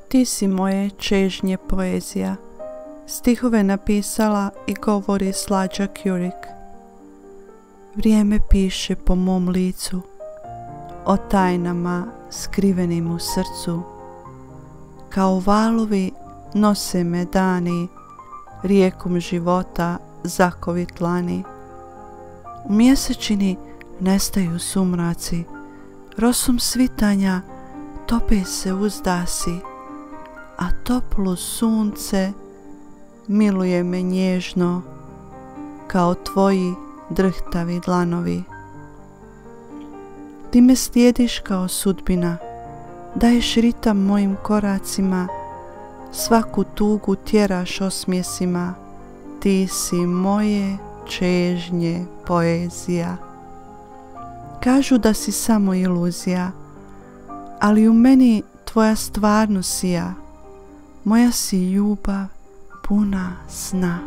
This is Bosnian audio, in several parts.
Ti si moje čežnje poezija. Stihove napisala i govori Slađa Kjurik. Vrijeme piše po mom licu o tajnama skrivenim u srcu. Kao valovi nose me dani rijekom života zakovitlani. U mjesečini nestaju sumraci, rosom svitanja tope se uzdasi, a toplo sunce miluje me nježno kao tvoji drhtavi dlanovi. Ti me slijediš kao sudbina, daješ ritam mojim koracima, svaku tugu tjeraš osmjesima. Ti si moje čežnje poezija. Kažu da si samo iluzija, ali u meni tvoja stvarnost sija. Moja si ljubav puna sna,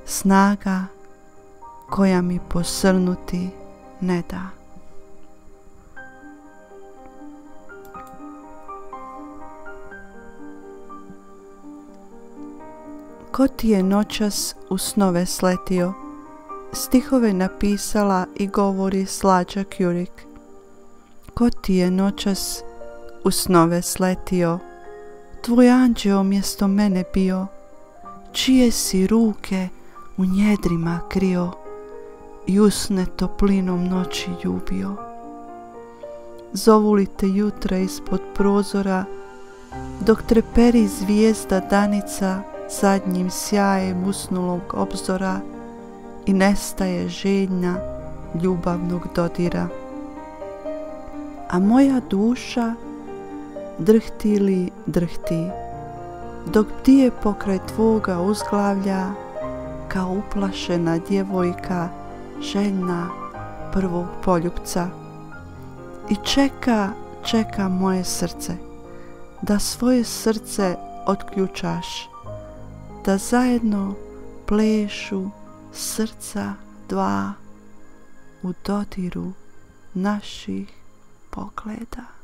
snaga koja mi posrnuti ne da. Ko ti je noćas u snove sletio? Stihove napisala i govori Slađa Kjurik. Ko ti je noćas u snove sletio? Tvoj anđeo mjesto mene bio, čije si ruke u njedrima krio i usne toplinom noći ljubio. Zovu li te jutra ispod prozora, dok treperi zvijezda danica zadnjim sjajem usnulog obzora i nestaje željna ljubavnog dodira. A moja duša drhti li drhti, dok bdije pokraj tvoga uzglavlja, kao uplašena djevojka željna prvog poljupca. I čeka moje srce, da svoje srce otključaš, da zajedno plešu srca dva u dodiru naših pogleda.